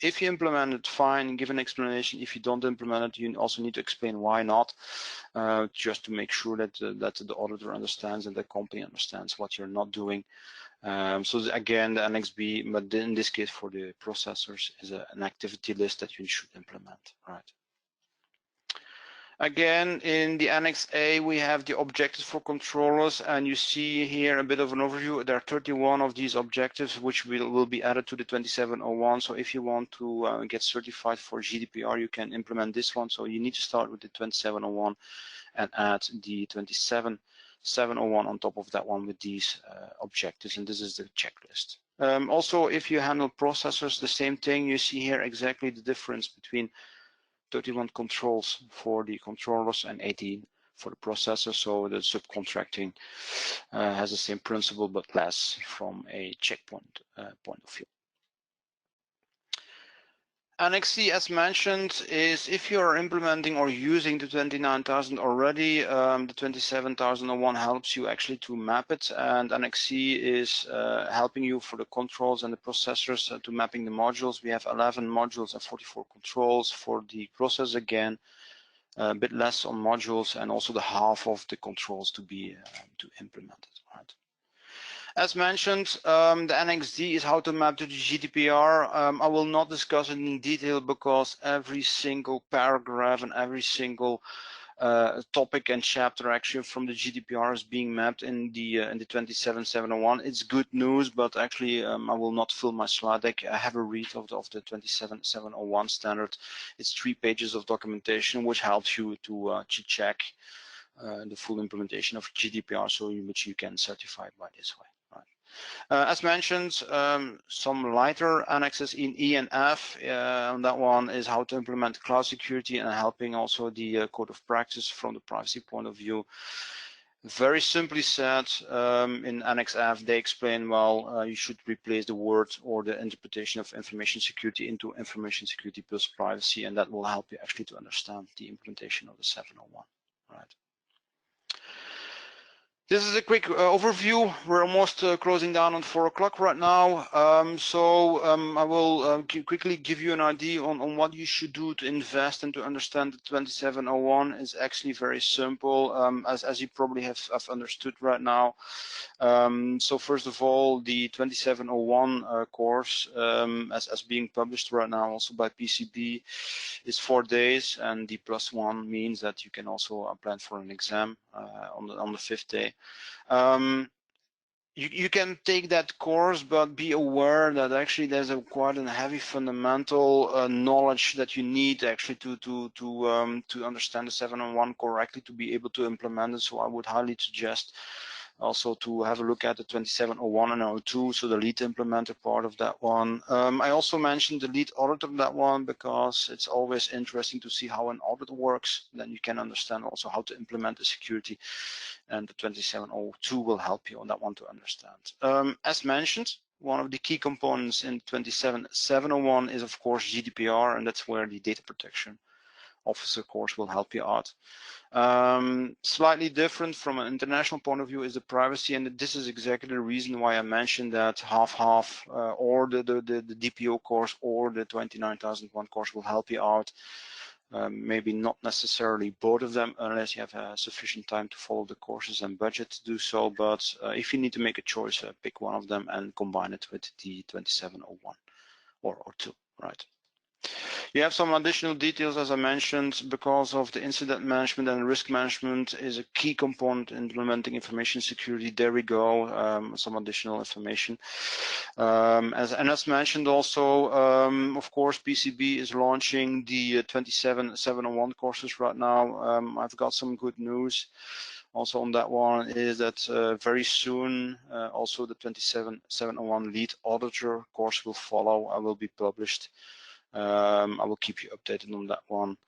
If you implement it, fine, give an explanation. If you don't implement it, you also need to explain why not, just to make sure that the auditor understands and the company understands what you're not doing. So again, the Annex B, but in this case for the processors, is an activity list that you should implement, right? Again, in the Annex A, we have the objectives for controllers, and you see here a bit of an overview. There are 31 of these objectives, which will be added to the 2701. So if you want to get certified for GDPR, you can implement this one. So you need to start with the 2701 and add the 27701 on top of that one with these objectives, and this is the checklist. Also, if you handle processors, the same thing. You see here exactly the difference between 31 controls for the controllers and 18 for the processor. So the subcontracting has the same principle but less from a checkpoint point of view. Annex C, as mentioned, is if you're implementing or using the 29,000 already, the 27,001 helps you actually to map it, and Annex C is helping you for the controls and the processors to mapping the modules. We have 11 modules and 44 controls for the process. Again, a bit less on modules, and also the half of the controls to be to implement it. Right. As mentioned, the Annex D is how to map to the GDPR. I will not discuss it in detail because every single paragraph and every single topic and chapter actually from the GDPR is being mapped in the 27701. It's good news, but actually I will not fill my slide deck. I have a read of the 27701 standard. It's 3 pages of documentation which helps you to check the full implementation of GDPR, so which you can certify by this way. As mentioned, some lighter annexes in E and F. On that one is how to implement cloud security and helping also the code of practice from the privacy point of view. Very simply said, in Annex F, they explain, well, you should replace the word or the interpretation of information security into information security plus privacy, and that will help you actually to understand the implementation of the 701. Right. This is a quick overview. We're almost closing down on 4 o'clock right now. I will quickly give you an idea on what you should do to invest and to understand the 2701. Is actually very simple, as you probably have understood right now. So first of all, the 2701 course, as being published right now also by PCB, is 4 days, and the +1 means that you can also plan for an exam on the 5th day. You can take that course, but be aware that actually there's quite a heavy fundamental knowledge that you need actually to understand the 701 correctly to be able to implement it. So I would highly suggest also to have a look at the 2701 and 02, so the lead implementer part of that one. I also mentioned the lead auditor of that one because it's always interesting to see how an audit works. Then you can understand also how to implement the security, and the 2702 will help you on that one to understand. As mentioned, one of the key components in 27701 is of course GDPR, and that's where the data protection officer course will help you out. Slightly different from an international point of view is the privacy, and this is exactly the reason why I mentioned that half-half or the DPO course or the 29001 course will help you out. Maybe not necessarily both of them unless you have sufficient time to follow the courses and budget to do so, but if you need to make a choice, pick one of them and combine it with the 2701 or 2, right? You have some additional details, as I mentioned, because of the incident management and risk management is a key component in implementing information security. There we go, some additional information. As mentioned also, of course, PCB is launching the 27701 courses right now. I've got some good news. Also on that one is that very soon also the 27701 lead auditor course will follow and will be published. I will keep you updated on that one,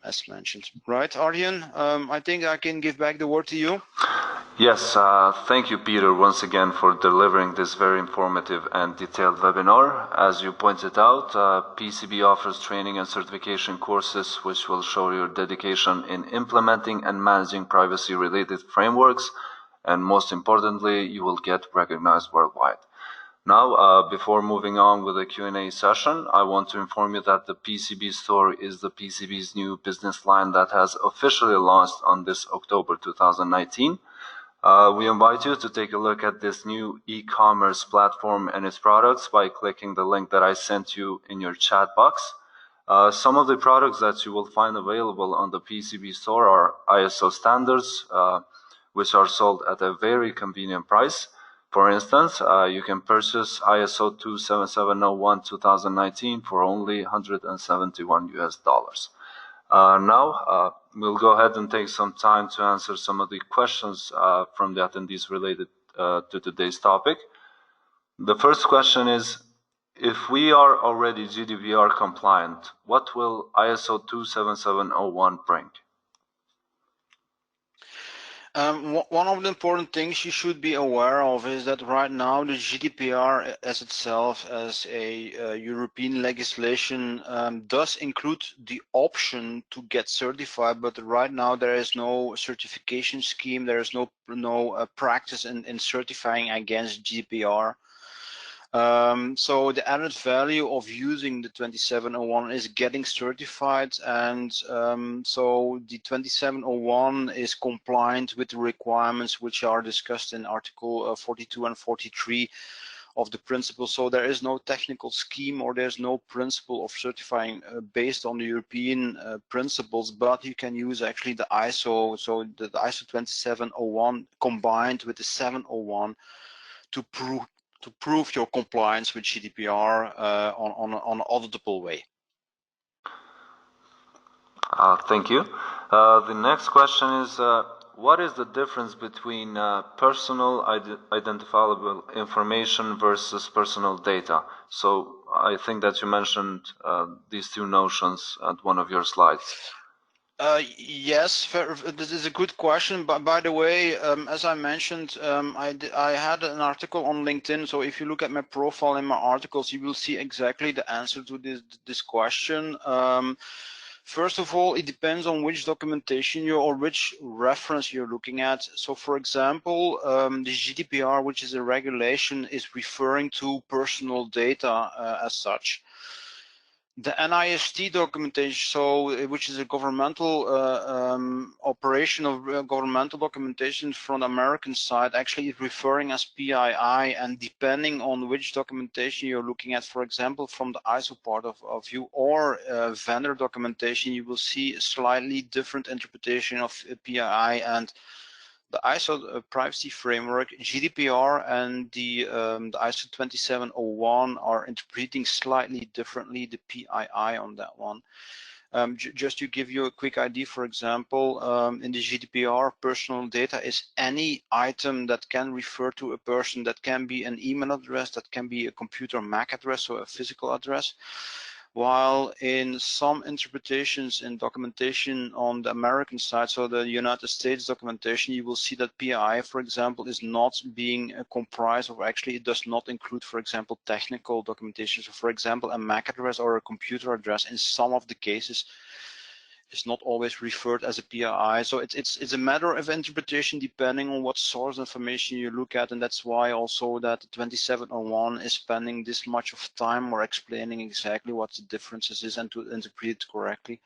as mentioned. Right, Arjen, I think I can give back the word to you. Yes, thank you, Peter, once again for delivering this very informative and detailed webinar. As you pointed out, PCB offers training and certification courses which will show your dedication in implementing and managing privacy-related frameworks, and most importantly, you will get recognized worldwide. Now, before moving on with the Q&A session, I want to inform you that the PCB Store is the PCB's new business line that has officially launched on this October 2019. We invite you to take a look at this new e-commerce platform and its products by clicking the link that I sent you in your chat box. Some of the products that you will find available on the PCB store are ISO standards, which are sold at a very convenient price. For instance, you can purchase ISO 27701 2019 for only $171 US. Now, we'll go ahead and take some time to answer some of the questions from the attendees related to today's topic. The first question is, if we are already GDPR compliant, what will ISO 27701 bring? One of the important things you should be aware of is that right now the GDPR as itself, as a European legislation, does include the option to get certified, but right now there is no certification scheme, there is no practice in certifying against GDPR. So the added value of using the 2701 is getting certified, and so the 2701 is compliant with the requirements which are discussed in Article 42 and 43 of the principle. So there is no technical scheme, or there's no principle of certifying based on the European principles, but you can use actually the ISO, so the ISO 2701 combined with the 701 to prove your compliance with GDPR on an auditable way. Thank you. The next question is, what is the difference between personal identifiable information versus personal data? So I think that you mentioned these two notions at one of your slides. Yes, this is a good question. But by the way, as I mentioned, I had an article on LinkedIn. So if you look at my profile in my articles, you will see exactly the answer to this question. First of all, it depends on which documentation or which reference you're looking at. So for example, the GDPR, which is a regulation, is referring to personal data as such. The IEC documentation, so which is a governmental operation of governmental documentation from the American side, actually is referring as PII, and depending on which documentation you're looking at, for example, from the ISO part of view or vendor documentation, you will see a slightly different interpretation of PII. And the ISO privacy framework, GDPR, and the ISO 2701 are interpreting slightly differently the PII on that one. Just to give you a quick idea, for example, in the GDPR, personal data is any item that can refer to a person. That can be an email address, that can be a computer MAC address, so a physical address. While in some interpretations and documentation on the American side, so the United States documentation, you will see that PII, for example, is not being comprised, or actually it does not include, for example, technical documentation. So for example, a MAC address or a computer address in some of the cases is not always referred as a PII. So it's a matter of interpretation depending on what source information you look at, and that's why also that the 2701 is spending this much of time or explaining exactly what the differences is and to interpret it correctly.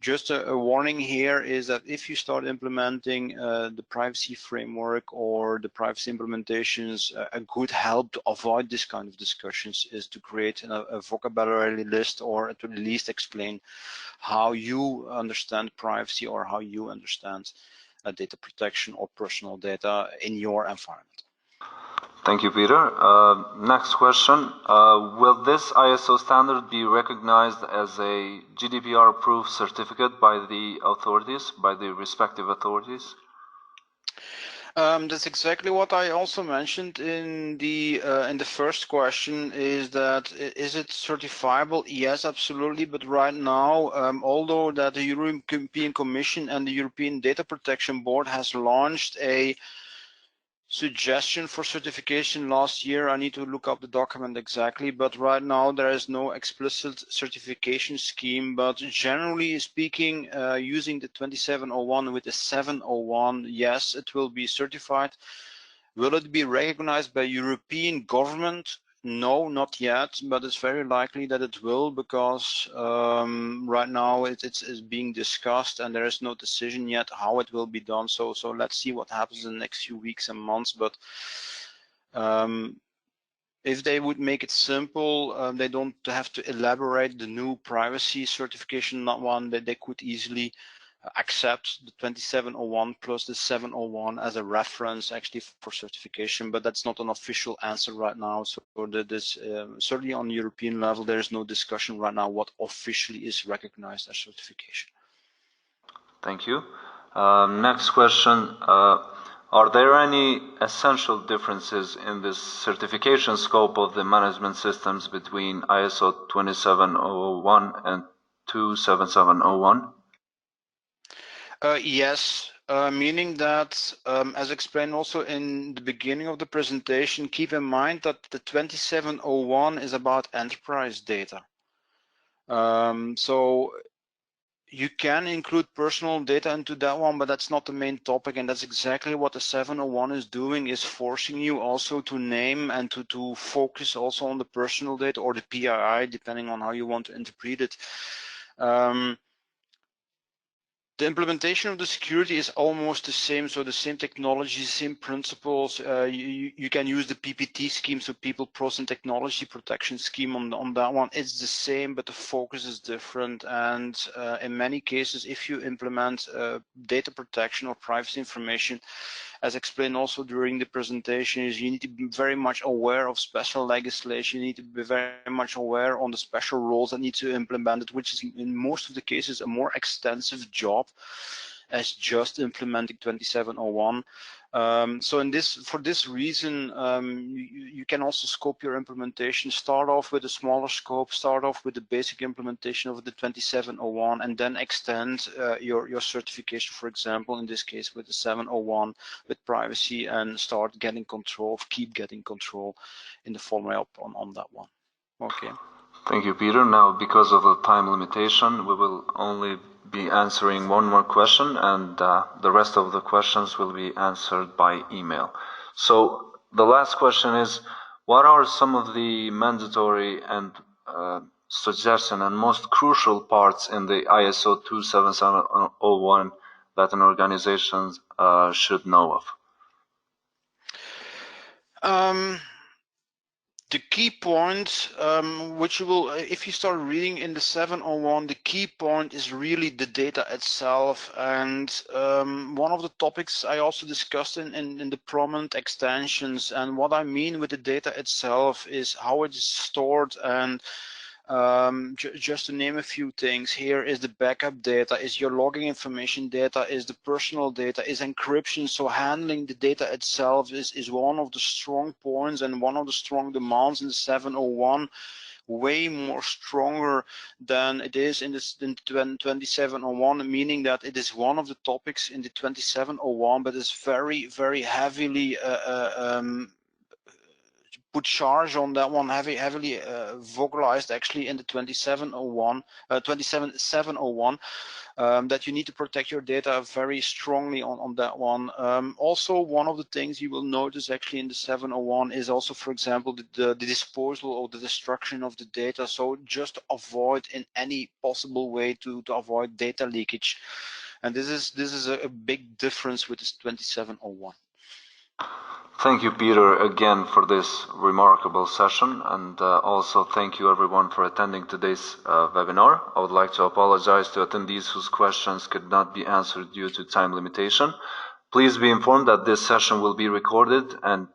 Just a warning here is that if you start implementing the privacy framework or the privacy implementations, a good help to avoid this kind of discussions is to create a vocabulary list, or to at least explain how you understand privacy or how you understand data protection or personal data in your environment. Thank you, Peter. Next question. Will this ISO standard be recognized as a GDPR-approved certificate by the authorities, by the respective authorities? That's exactly what I also mentioned in the first question, is that is it certifiable? Yes, absolutely. But right now, although that the European Commission and the European Data Protection Board has launched a suggestion for certification last year, I need to look up the document exactly, but right now there is no explicit certification scheme. But generally speaking, using the 2701 with the 701, yes, it will be certified. Will it be recognized by European government? No, not yet, but it's very likely that it will, because right now it's being discussed and there is no decision yet how it will be done. So let's see what happens in the next few weeks and months. But If they would make it simple, they don't have to elaborate the new privacy certification, not one that they could easily accept the 2701 plus the 701 as a reference actually for certification, but that's not an official answer right now. So this certainly on European level, there is no discussion right now what officially is recognized as certification. Thank you. Next question. Are there any essential differences in the certification scope of the management systems between ISO 27001 and 27701? Yes, meaning that, as explained also in the beginning of the presentation, keep in mind that the 2701 is about enterprise data. So you can include personal data into that one, but that's not the main topic, and that's exactly what the 701 is doing, is forcing you also to name and to focus also on the personal data or the PII, depending on how you want to interpret it. The implementation of the security is almost the same, so the same technology, same principles. You can use the PPT scheme, so People, Process and Technology Protection scheme on that one. It's the same, but the focus is different. And in many cases, if you implement data protection or privacy information, as explained also during the presentation, is you need to be very much aware of special legislation. You need to be very much aware on the special rules that need to implement it, which is in most of the cases a more extensive job as just implementing 2701. So for this reason, you can also scope your implementation, start off with a smaller scope, start off with the basic implementation of the 2701, and then extend your certification, for example, in this case with the 701 with privacy, and start getting control, keep getting control in the follow-up on that one. Okay. Thank you, Peter. Now, because of the time limitation, we will only be answering one more question, and the rest of the questions will be answered by email. So the last question is, what are some of the mandatory and suggestion and most crucial parts in the ISO 27701 that an organization should know of? The key point, which you will, if you start reading in the 701, the key point is really the data itself. And one of the topics I also discussed in the prominent extensions, and what I mean with the data itself is how it is stored. And just to name a few things, here is the backup data, is your logging information data, is the personal data, is encryption. So handling the data itself is one of the strong points and one of the strong demands in the 701, way more stronger than it is in the 2701, meaning that it is one of the topics in the 2701, but it's very, very heavily put charge on that one, heavily vocalized actually in the 27701, that you need to protect your data very strongly on that one. Also, one of the things you will notice actually in the 701 is also, for example, the disposal or the destruction of the data. So just to avoid in any possible way to avoid data leakage. And this is a big difference with this 2701. Thank you, Peter, again for this remarkable session, and also thank you everyone for attending today's webinar. I would like to apologize to attendees whose questions could not be answered due to time limitation. Please be informed that this session will be recorded and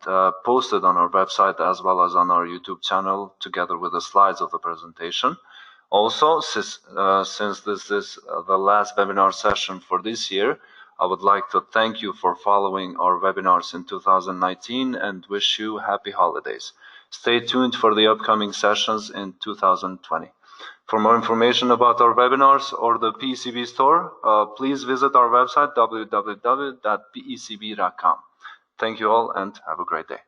posted on our website as well as on our YouTube channel together with the slides of the presentation. Also, since this is the last webinar session for this year, I would like to thank you for following our webinars in 2019 and wish you happy holidays. Stay tuned for the upcoming sessions in 2020. For more information about our webinars or the PCB Store, please visit our website www.pecb.com. Thank you all and have a great day.